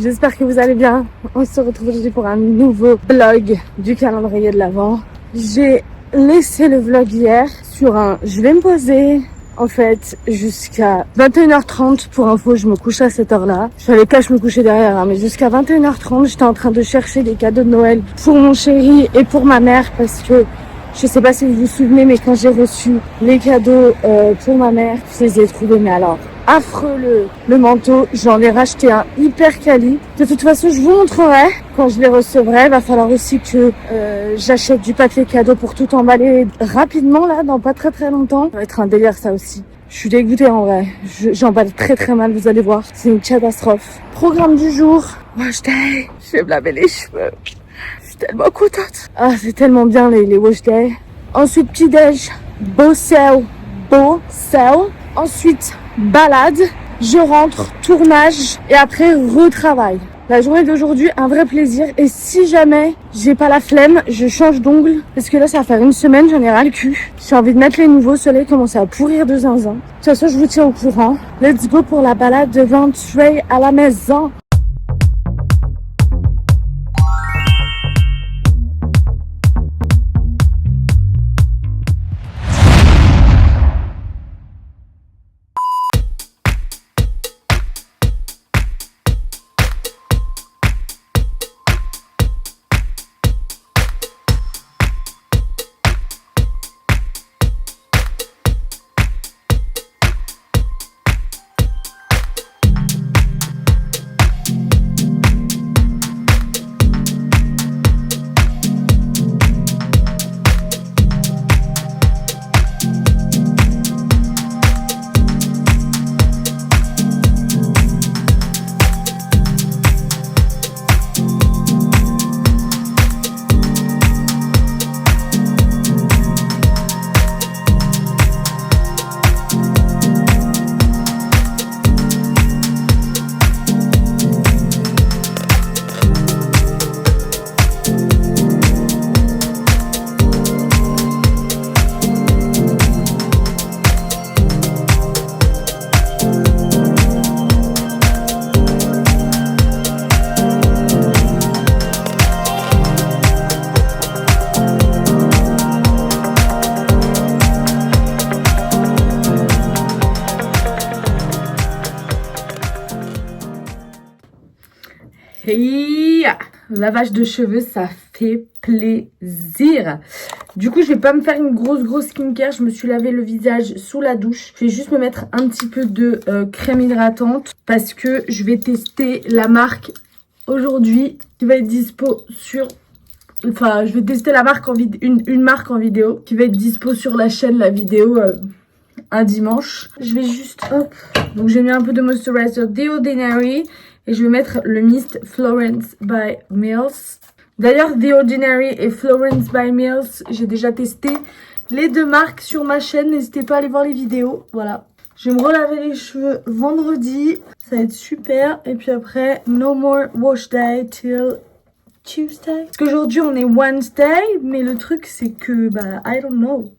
j'espère que vous allez bien. On se retrouve aujourd'hui pour un nouveau vlog du calendrier de l'Avent. J'ai laissé le vlog hier sur un je vais me poser en fait jusqu'à 21h30. Pour info, je me couche à cette heure-là. Je fallait pas que je me couchais derrière, hein, mais jusqu'à 21h30, j'étais en train de chercher des cadeaux de Noël pour mon chéri et pour ma mère parce que je sais pas si vous vous souvenez, mais quand j'ai reçu les cadeaux pour ma mère, je les ai trouvés, mais alors affreux le manteau. J'en ai racheté un hyper quali. De toute façon, je vous montrerai quand je les recevrai. Il va falloir aussi que j'achète du papier cadeau pour tout emballer rapidement là, dans pas très longtemps. Ça va être un délire ça aussi. Je suis dégoûtée en vrai. J'emballe très mal, vous allez voir. C'est une catastrophe. Programme du jour. Wash day. Je vais me laver les cheveux. Je suis tellement contente. Ah, c'est tellement bien les wash day. Ensuite, petit déj. Beau sel. Ensuite, balade. Je rentre, tournage et après retravail. La journée d'aujourd'hui, un vrai plaisir. Et si jamais j'ai pas la flemme, je change d'ongle. Parce que là, ça va faire une semaine, j'en ai ras le cul. J'ai envie de mettre les nouveaux. Ceux-là commencent à pourrir de zinzin. De toute façon, je vous tiens au courant. Let's go pour la balade de rentrée à la maison. Hey, lavage de cheveux, ça fait plaisir. Du coup, je vais pas me faire une grosse skincare. Je me suis lavé le visage sous la douche. Je vais juste me mettre un petit peu de crème hydratante parce que je vais tester la marque aujourd'hui qui va être dispo sur... Enfin, je vais tester la marque une marque en vidéo qui va être dispo sur la chaîne, la vidéo un dimanche. Je vais juste... Hop. Donc, j'ai mis un peu de moisturizer The Ordinary. Et je vais mettre le mist Florence by Mills. D'ailleurs, The Ordinary et Florence by Mills, j'ai déjà testé les deux marques sur ma chaîne. N'hésitez pas à aller voir les vidéos. Voilà. Je vais me relaver les cheveux vendredi. Ça va être super. Et puis après, no more wash day till Tuesday. Parce qu'aujourd'hui, on est Wednesday. Mais le truc, c'est que, I don't know.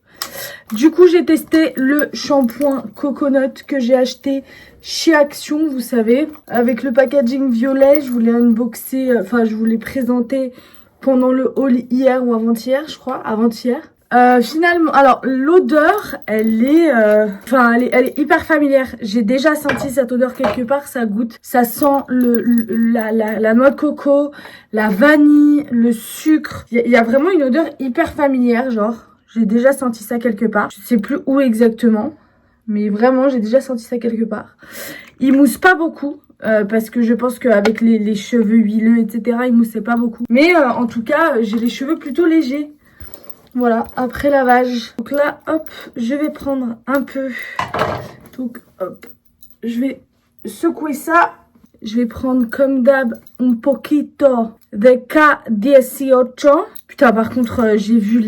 Du coup, j'ai testé le shampoing Coconut que j'ai acheté chez Action, vous savez. Avec le packaging violet, je voulais unboxer, je voulais présenter pendant le haul hier ou avant-hier, je crois. Avant-hier. Finalement, alors l'odeur, elle est hyper familière. J'ai déjà senti cette odeur quelque part, ça goûte. Ça sent la noix de coco, la vanille, le sucre. Il y a vraiment une odeur hyper familière, genre. J'ai déjà senti ça quelque part. Je sais plus où exactement. Mais vraiment, j'ai déjà senti ça quelque part. Il mousse pas beaucoup. Parce que je pense qu'avec les cheveux huileux, etc., il moussait pas beaucoup. Mais en tout cas, j'ai les cheveux plutôt légers. Voilà, après lavage. Donc là, hop, je vais prendre un peu. Donc, hop, je vais secouer ça. Je vais prendre comme d'hab un poquito de K18. Putain, par contre, j'ai vu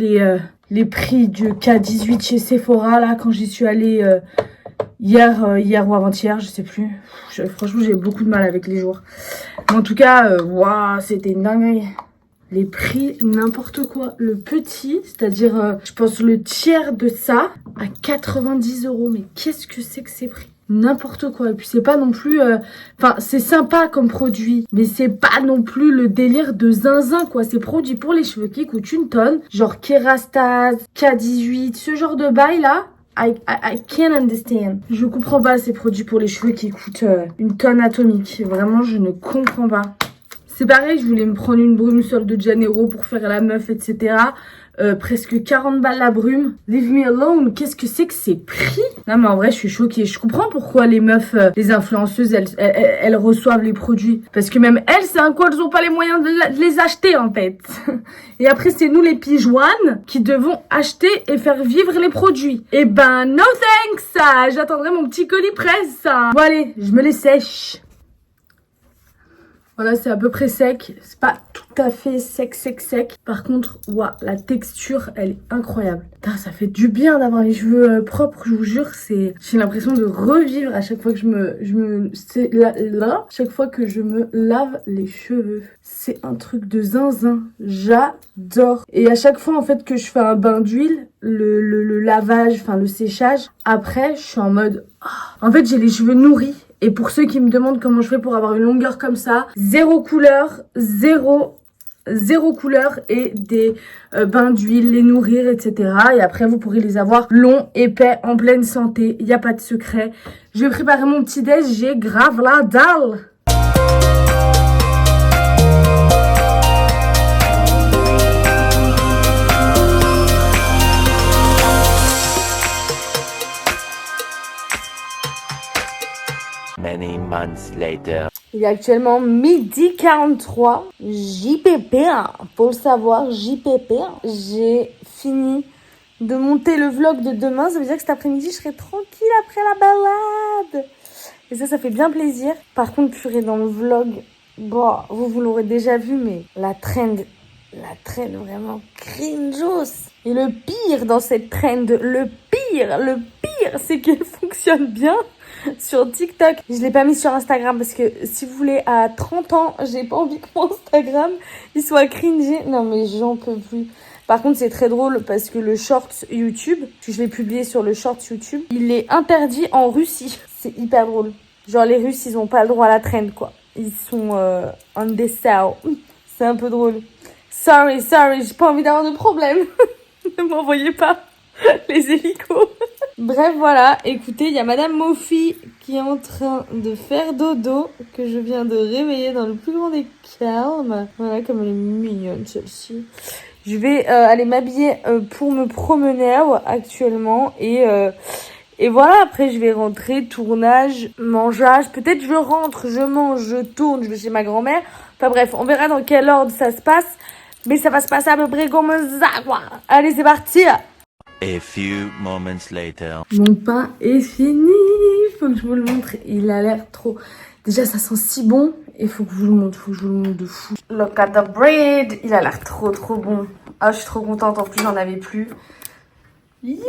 les prix du K18 chez Sephora, là, quand j'y suis allée hier ou avant-hier, je sais plus. Franchement, j'ai beaucoup de mal avec les jours. Mais en tout cas, waouh, c'était une dinguerie. Les prix, n'importe quoi. Le petit, c'est-à-dire, je pense le tiers de ça, à 90 €. Mais qu'est-ce que c'est que ces prix? n'importe quoi. Et puis c'est pas non plus... Enfin, c'est sympa comme produit, mais c'est pas non plus le délire de zinzin, quoi. C'est produit pour les cheveux qui coûtent une tonne, genre Kerastase, K18, ce genre de bail là. I can't understand. Je comprends pas ces produits pour les cheveux qui coûtent une tonne atomique. Vraiment, je ne comprends pas. C'est pareil, je voulais me prendre une brume Sol de Janeiro pour faire la meuf, etc. Presque 40 balles la brume. Leave me alone. Qu'est-ce que c'est que ces prix? Non mais en vrai je suis choquée. Je comprends pourquoi les meufs, les influenceuses, elles reçoivent les produits. Parce que même elles, c'est un coup, elles ont pas les moyens de les acheter en fait. Et après c'est nous les pigeonnes qui devons acheter et faire vivre les produits. Et ben no thanks. J'attendrai mon petit colis presse. Bon allez, je me les sèche. Voilà, c'est à peu près sec. C'est pas tout à fait sec. Par contre, waouh, la texture, elle est incroyable. Putain, ça fait du bien d'avoir les cheveux propres, je vous jure. J'ai l'impression de revivre à chaque fois que chaque fois que je me lave les cheveux. C'est un truc de zinzin. J'adore. Et à chaque fois, en fait, que je fais un bain d'huile, le lavage, enfin le séchage, après, je suis en mode... En fait, j'ai les cheveux nourris. Et pour ceux qui me demandent comment je fais pour avoir une longueur comme ça, zéro couleur et des bains d'huile, les nourrir, etc. Et après, vous pourrez les avoir longs, épais, en pleine santé. Il n'y a pas de secret. Je vais préparer mon petit déj. J'ai grave la dalle. Many months later. Il est actuellement 12h43. JPP, pour le savoir, JPP. J'ai fini de monter le vlog de demain. Ça veut dire que cet après-midi, je serai tranquille après la balade. Et ça fait bien plaisir. Par contre, purée, dans le vlog, bon, vous l'aurez déjà vu, mais la trend vraiment cringeos. Et le pire dans cette trend, le pire, c'est qu'elle fonctionne bien sur TikTok. Je l'ai pas mis sur Instagram parce que si vous voulez, à 30 ans, j'ai pas envie que mon Instagram il soit cringé. Non mais j'en peux plus. Par contre, c'est très drôle parce que le short YouTube, que je l'ai publié sur le short YouTube, il est interdit en Russie. C'est hyper drôle. Genre les Russes, ils ont pas le droit à la trend quoi. Ils sont on dessert. C'est un peu drôle. Sorry, j'ai pas envie d'avoir de problème. Ne m'envoyez pas les hélicos. Bref, voilà. Écoutez, il y a Madame Mofi qui est en train de faire dodo, que je viens de réveiller dans le plus grand des calmes. Voilà, comme elle est mignonne, celle-ci. Je vais aller m'habiller pour me promener actuellement. Et voilà, après, je vais rentrer, tournage, mangeage. Peut-être je rentre, je mange, je tourne, je vais chez ma grand-mère. Enfin bref, on verra dans quel ordre ça se passe. Mais ça va se passer à peu près comme ça, quoi. Allez, c'est parti. A few moments later. Mon pain est fini. Faut que je vous le montre. Il a l'air trop... Déjà, ça sent si bon. Et faut que je vous le montre. De fou. Look at the bread. Il a l'air trop bon. Ah, je suis trop contente. En plus, j'en avais plus. Yeah!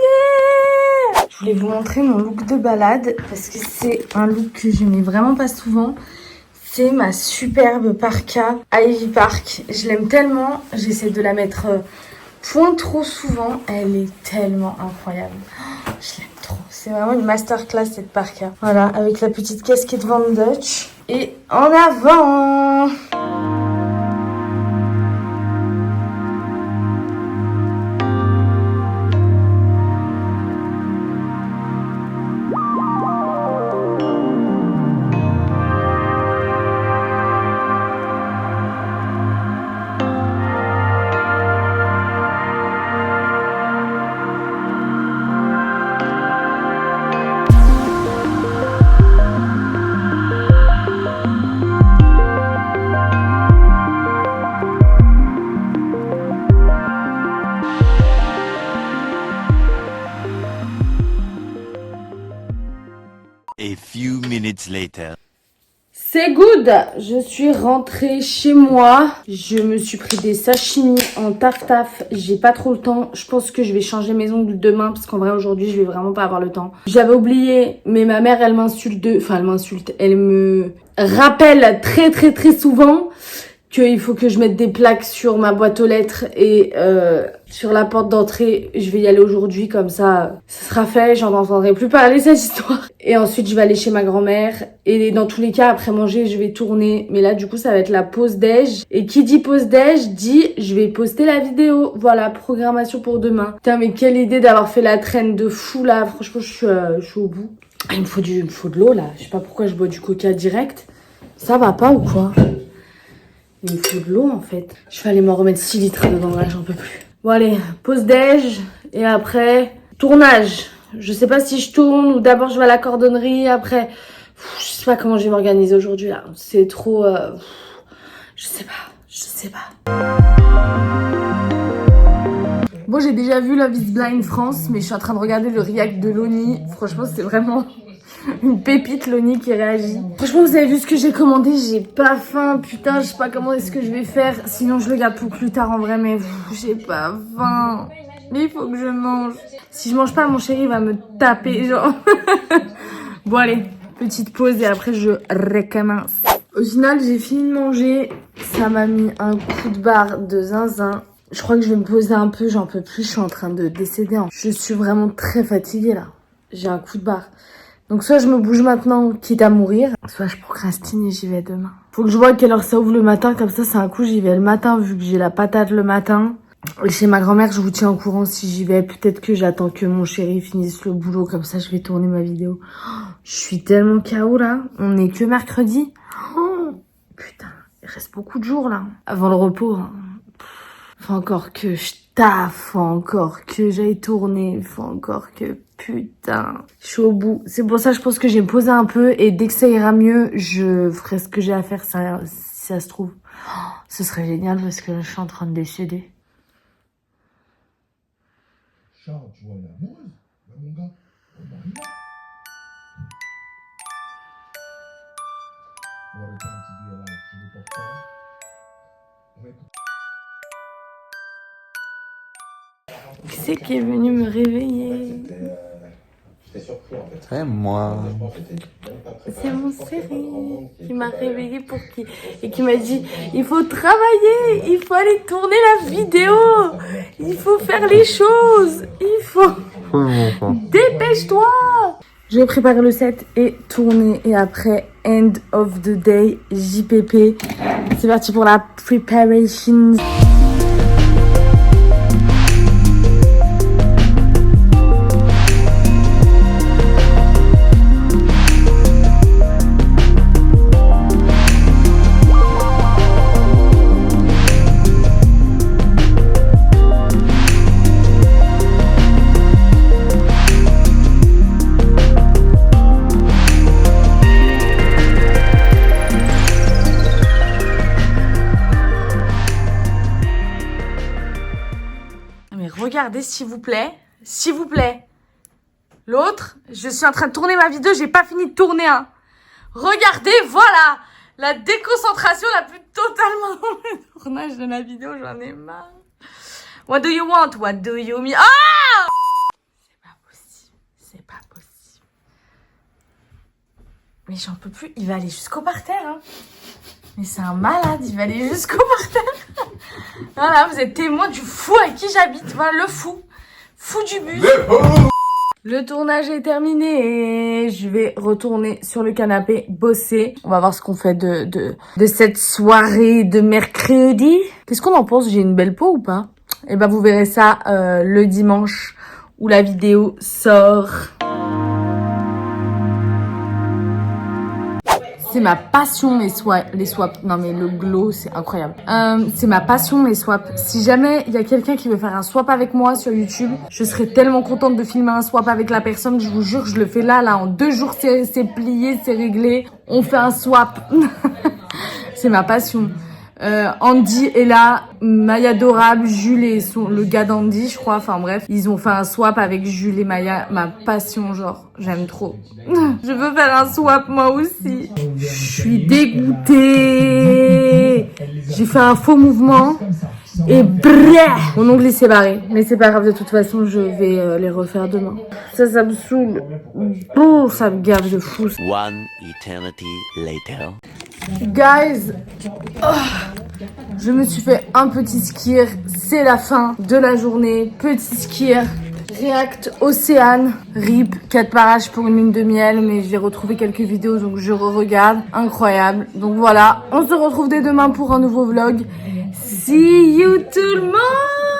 Je voulais vous montrer mon look de balade. Parce que c'est un look que je mets vraiment pas souvent. C'est ma superbe parka Ivy Park. Je l'aime tellement. J'essaie de la mettre point trop souvent. Elle est tellement incroyable. Oh, je l'aime trop. C'est vraiment une masterclass cette parka. Voilà, avec la petite casquette Van Dutch. Et en avant! A few minutes later. C'est good. Je suis rentrée chez moi. Je me suis pris des sashimi en taf. J'ai pas trop le temps. Je pense que je vais changer mes ongles demain parce qu'en vrai aujourd'hui je vais vraiment pas avoir le temps. J'avais oublié, mais ma mère elle m'insulte. Elle me rappelle très souvent qu'il faut que je mette des plaques sur ma boîte aux lettres et sur la porte d'entrée. Je vais y aller aujourd'hui, comme ça, ça sera fait, j'en entendrai plus parler cette histoire. Et ensuite, je vais aller chez ma grand-mère. Et dans tous les cas, après manger, je vais tourner. Mais là, du coup, ça va être la pause déj. Et qui dit pause déj, dit je vais poster la vidéo. Voilà, programmation pour demain. Putain, mais quelle idée d'avoir fait la traîne de fou, là. Franchement, je suis au bout. Ah, il me faut de l'eau, là. Je sais pas pourquoi je bois du coca direct. Ça va pas ou quoi? Il me faut de l'eau en fait. Je vais aller m'en remettre 6 litres dedans, là j'en peux plus. Bon allez, pause déj et après tournage. Je sais pas si je tourne ou d'abord je vais à la cordonnerie, après je sais pas comment je vais m'organiser aujourd'hui là. C'est trop je sais pas. Bon, j'ai déjà vu Love is Blind France, mais je suis en train de regarder le react de Loni. Franchement, c'est vraiment une pépite, Loni, qui réagit. Franchement, vous avez vu ce que j'ai commandé? J'ai pas faim, putain, je sais pas comment est-ce que je vais faire. Sinon, je le garde pour plus tard en vrai, mais j'ai pas faim. Mais il faut que je mange. Si je mange pas, mon chéri va me taper, genre. Bon, allez, petite pause et après, je recommence. Au final, j'ai fini de manger. Ça m'a mis un coup de barre de zinzin. Je crois que je vais me poser un peu, j'en peux plus, je suis en train de décéder. Je suis vraiment très fatiguée là. J'ai un coup de barre. Donc soit je me bouge maintenant, quitte à mourir, soit je procrastine et j'y vais demain. Faut que je vois à quelle heure ça ouvre le matin, comme ça c'est un coup j'y vais le matin vu que j'ai la patate le matin. Et chez ma grand-mère, je vous tiens au courant si j'y vais. Peut-être que j'attends que mon chéri finisse le boulot, comme ça je vais tourner ma vidéo. Oh, je suis tellement KO là, on est que mercredi. Oh, putain, il reste beaucoup de jours là, avant le repos. Hein. Faut encore que je taffe, faut encore que j'aille tourner, faut encore que... Putain, je suis au bout. C'est pour ça, je pense que je vais me poser un peu et dès que ça ira mieux, je ferai ce que j'ai à faire, ça, si ça se trouve. Oh, ce serait génial parce que là, je suis en train de décéder. Charles, tu vois, elle est amoureuse. Bah, mon gars, on arrive là. What a time to be alive. Je ne pense pas. On va écouter. Qui c'est qui est venu me réveiller? J'étais surpris en fait. C'est moi. C'est mon chéri qui m'a réveillée et qui m'a dit il faut travailler, il faut aller tourner la vidéo, il faut faire les choses, il faut... Dépêche-toi! Je vais préparer le set et tourner et après end of the day JPP. C'est parti pour la preparation. Regardez s'il vous plaît, l'autre, je suis en train de tourner ma vidéo, j'ai pas fini de tourner hein. Regardez, voilà, la déconcentration la plus totalement dans le tournage de la vidéo, j'en ai marre. What do you want? What do you mean? Ah! C'est pas possible. Mais j'en peux plus, il va aller jusqu'au parterre hein. Mais c'est un malade, il va aller jusqu'au parterre. Voilà, vous êtes témoin du fou avec qui j'habite. Voilà, le fou. Fou du bus. Le tournage est terminé et je vais retourner sur le canapé bosser. On va voir ce qu'on fait de cette soirée de mercredi. Qu'est-ce qu'on en pense? J'ai une belle peau ou pas? Eh ben, vous verrez ça le dimanche où la vidéo sort. C'est ma passion les swaps. Non mais le glow c'est incroyable. C'est ma passion les swaps. Si jamais il y a quelqu'un qui veut faire un swap avec moi sur YouTube, je serais tellement contente de filmer un swap avec la personne. Je vous jure, je le fais là en 2 jours c'est plié, c'est réglé. On fait un swap. C'est ma passion. Andy est là, Maya adorable, Jules et le gars d'Andy je crois, enfin bref, ils ont fait un swap avec Jules et Maya, ma passion genre, j'aime trop. Je veux faire un swap moi aussi. Je suis dégoûtée. J'ai fait un faux mouvement et bref, mon ongle s'est barré, mais c'est pas grave, de toute façon je vais les refaire demain. Ça me saoule, bon, ça me gave de fou. One eternity later. Guys, Je me suis fait un petit skir. C'est la fin de la journée. Petit skir. React Océane. RIP. 4 parages pour une lune de miel. Mais j'ai retrouvé quelques vidéos donc je re-regarde. Incroyable. Donc voilà. On se retrouve dès demain pour un nouveau vlog. See you tout le monde!